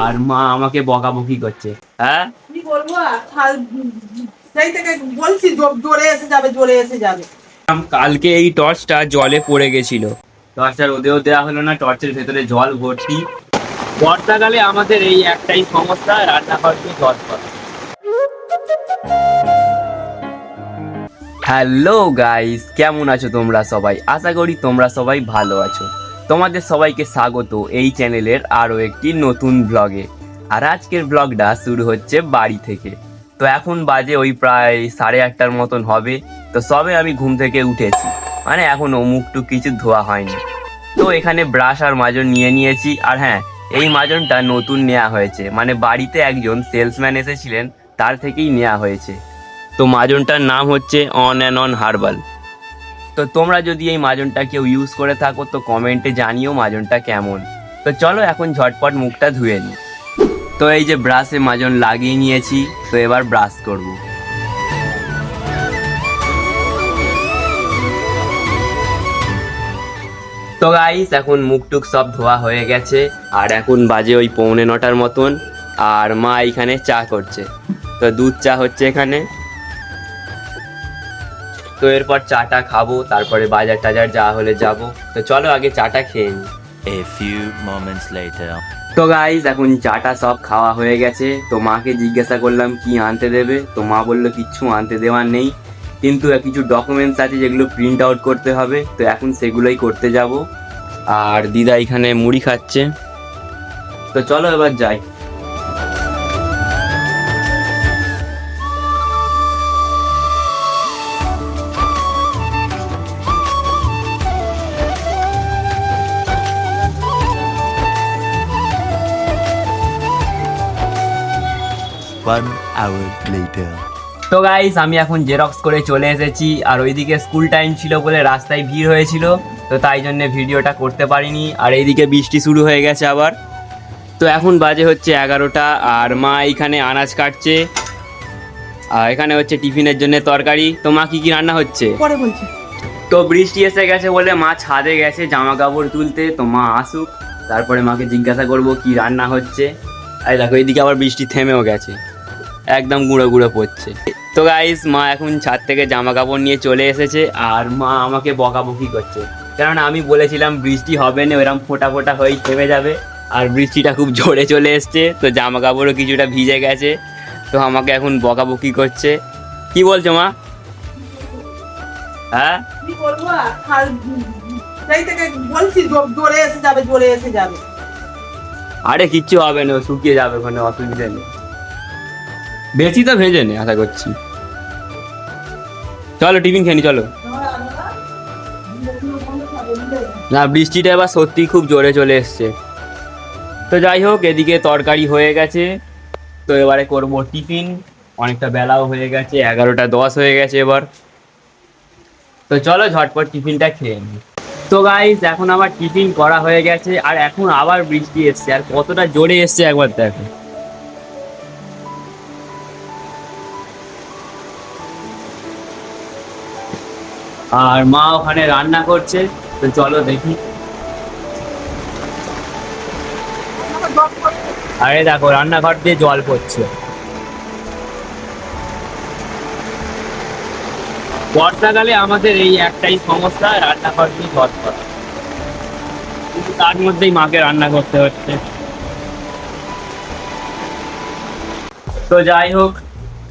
আর মা আমাকে বকাবকি করছে। হ্যাঁ কি বলবো সেই থেকে বলছি জোরে এসে যাবে, জোরে এসে যাবে। কালকে এই টর্চটা জলে পড়ে গেছিল, টর্চটা রোদেও দেওয়া হলো না, টর্চের ভেতরে জল ভর্তি। বর্ষাকালে আমাদের এই একটাই সমস্যা, রান্নাঘর দিয়ে জল পড়ে। হ্যালো গাইস, কেমন আছো তোমরা সবাই? আশা করি তোমরা সবাই ভালো আছো। তোমাদের সবাইকে স্বাগত এই চ্যানেলের আরও একটি নতুন ব্লগে। আর আজকের ব্লগটা শুরু হচ্ছে বাড়ি থেকে। তো এখন বাজে ওই প্রায় 8:30টার মতন হবে। তো সবে আমি ঘুম থেকে উঠেছি, মানে এখনও মুখটুক কিছু ধোয়া হয়নি। তো এখানে ব্রাশ আর মাজন নিয়ে নিয়েছি। আর হ্যাঁ, এই মাজনটা নতুন নেওয়া হয়েছে, মানে বাড়িতে একজন সেলসম্যান এসেছিলেন, তার থেকেই নেওয়া হয়েছে। তো মাজনটার নাম হচ্ছে অন অ্যান্ড অন হার্বাল। তো তোমরা যদি এই মাজনটা কেউ ইউজ করে থাকো তো কমেন্টে জানিও মাজনটা কেমন। তো চলো এখন ঝটপট মুখটা ধুয়ে নিই। তো এই যে ব্রাশে মাজন লাগিয়ে নিয়েছি, তো এবার ব্রাশ করব। তো গাইস, এখন মুখটুক সব ধোয়া হয়ে গেছে, আর এখন বাজে ওই 8:45টার মতন। আর মা এখানে চা করছে, তো দুধ চা হচ্ছে এখানে। তো এরপর চাটা খাবো, তারপরে বাজার টাজার যা হলে যাব। তো চলো আগে চাটা খেয়ে নিই। A few moments later. তো গাইস, এখন চাটা সব খাওয়া হয়ে গেছে। তো মাকে জিজ্ঞাসা করলাম কি আনতে দেবে, তো মা বললো কিচ্ছু আনতে দেওয়ার নেই, কিন্তু কিছু ডকুমেন্টস আছে যেগুলো প্রিন্ট আউট করতে হবে, তো এখন সেগুলোই করতে যাব। আর দিদা এখানে মুড়ি খাচ্ছে। তো চলো এবার যাই। One hour later. তো গাইস, আমি এখন জেরক্স করে চলে এসেছি। আর ওইদিকে স্কুল টাইম ছিল বলে রাস্তায় ভিড় হয়েছিল, তো তাই জন্য ভিডিওটা করতে পারিনি। আর এইদিকে বৃষ্টি শুরু হয়ে গেছে আবার। তো এখন বাজে হচ্ছে 11টা, আর মা এখানে আনাজ কাটছে। আর এখানে হচ্ছে টিফিনের জন্য তরকারি। তো মা কি কি রান্না হচ্ছে পরে বলছি। তো বৃষ্টি এসে গেছে বলে মা ছাদে গেছে জামা কাপড় তুলতে। তো মা আসুক, তারপরে মাকে জিজ্ঞাসা করব কি রান্না হচ্ছে। আর দেখো এইদিকে আবার বৃষ্টি থেমেও গেছে, একদম গুঁড়ো গুঁড়ো পড়ছে। তো গাইস, মা এখন ছাদ থেকে জামা কাপড় নিয়ে চলে এসেছে। আর মা আমাকে বকাবকি করছে, কেননা আমি বলেছিলাম বৃষ্টি হবে না, এরকম ফোঁটা ফোঁটা হয়েই থেমে যাবে। আর বৃষ্টিটা খুব জোরে চলে এসছে, তো জামা কাপড়ও কিছুটা ভিজে গেছে। তো আমাকে এখন বকাবকি করছে। কি বলছো মা? হ্যাঁ কি বলবো সেই থেকে বলছি জোরে এসে যাবে, জোরে এসে যাবে। আরে কিচ্ছু হবে না, শুকিয়ে যাবে, ওখানে অসুবিধা নেই। বেশি তো ভেজে নে আশা করছি। চলো টিফিন খেয়ে নি, চলো। না, বৃষ্টিটা এবার সত্যি খুব জোরে চলে এসছে। তো যাই হোক, এদিকে তরকারি হয়ে গেছে, তো এবারে করবো টিফিন। অনেকটা বেলাও হয়ে গেছে, 11:10 হয়ে গেছে এবার। তো চলো ঝটপট টিফিনটা খেয়ে নিই। তো গাইস, এখন আমার টিফিন করা হয়ে গেছে, আর এখন আবার বৃষ্টি এসছে, আর কতটা জোরে এসছে একবার দেখো। আর মা ওখানে রান্না করছে, তো চলো দেখি। আরে দেখো, রান্নাঘর দিয়ে জল পড়ছে। বর্ষাকালে আমাদের এই একটাই সমস্যা, রান্নাঘর দিয়ে জল পড়ে, কিন্তু তার মধ্যেই মাকে রান্না করতে হচ্ছে। তো যাই হোক,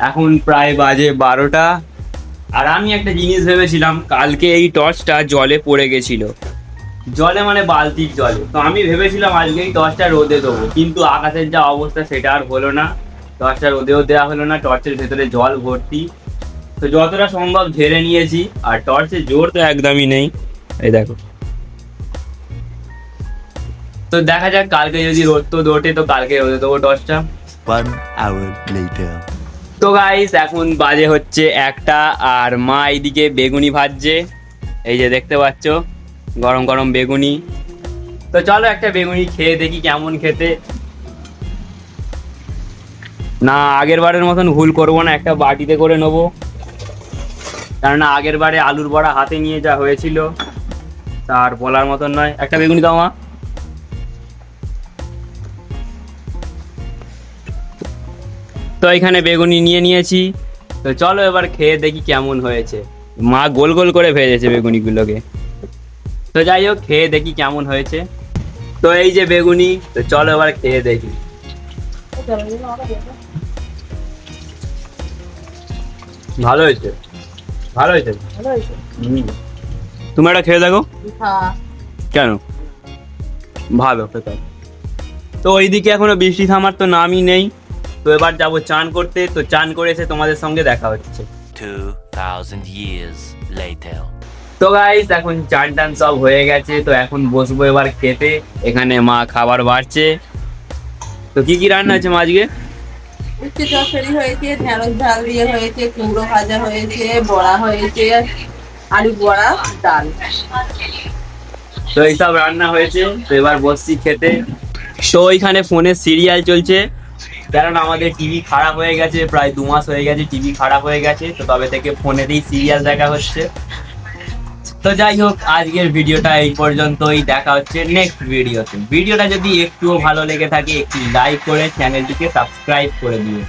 এখন প্রায় বাজে 12টা। আর আমি একটা জিনিস ভেবেছিলাম, কালকে এই টর্চটা জলে পড়ে গেছিল, জলে মানে বালতির জলে। তো আমি ভেবেছিলাম আজকে এই টর্চটা রোদে দেবো, কিন্তু আকাশের যা অবস্থা সেটা আর হলো না। টর্চটা রোদেও দেওয়া হলো না, টর্চের ভেতরে জল ভর্তি। তো যতটা সম্ভব ঝেড়ে নিয়েছি, আর টর্চের জোর তো একদমই নেই, এই দেখো। তো দেখা যাক, কালকে যদি রোদ তো ওঠে তো কালকে রোদে দেবো টর্চটা। 1 hour later. তো গাইস, এখন বাজে হচ্ছে 1টা, আর মা এইদিকে বেগুনি ভাজছে, এই যে দেখতে পাচ্ছ, গরম গরম বেগুনি। তো চলো একটা বেগুনি খেয়ে দেখি কেমন খেতে। না, আগের বারের মতন ভুল করবো না, একটা বাটিতে করে নেবো, কেননা আগের বারে আলুর বড়া হাতে নিয়ে যা হয়েছিল তার বলার মতন নয়। একটা বেগুনি দাও মা। তো এখানে বেগুনি নিয়ে নিয়েছি, তো চলো এবার খেয়ে দেখি কেমন হয়েছে। মা গোল গোল করে ভেজেছে বেগুনিগুলোকে। তো যাই হোক, খেয়ে দেখি কেমন হয়েছে। তো এই যে বেগুনি, তো চলো এবার খেয়ে দেখি। ভালো হয়েছে, ভালো হয়েছে। ভালো হয়েছে। তুমি একটা খেয়ে দেখো। হ্যাঁ। কেন? ভালো খেতে। তো ওইদিকে এখনো বৃষ্টি থামার তো নামই নেই। তো এবার যাবো চান করতে, তো চান করে এসে তোমাদের সঙ্গে দেখা হচ্ছে। 2000 years later. তো গাইস, এখন চান টান সব হয়ে গেছে, তো এখন বসবো এবার খেতে। এখানে মা খাবার বাড়ছে। তো কি কি রান্না আছে মা আজকে? উচ্ছে চচ্চড়ি হয়েছে, ঢেঁড়স ঝাল দিয়ে হয়েছে, কুমড়ো ভাজা হয়েছে, বড়া হয়েছে, আলু বড়া, ডাল। তো এইসব রান্না হয়েছে, তো এবার বসছি খেতে। তো ওইখানে ফোনে সিরিয়াল চলছে, কারণ আমাদের টিভি খারাপ হয়ে গেছে, প্রায় 2 মাস হয়ে গেছে টিভি খারাপ হয়ে গেছে, তো তবে থেকে ফোনেতেই সিরিয়াল দেখা হচ্ছে। তো যাই হোক, আজকের ভিডিওটা এই পর্যন্তই। দেখা হচ্ছে নেক্সট ভিডিওতে। ভিডিওটা যদি একটুও ভালো লেগে থাকে, একটু লাইক করে চ্যানেলটিকে সাবস্ক্রাইব করে দিও।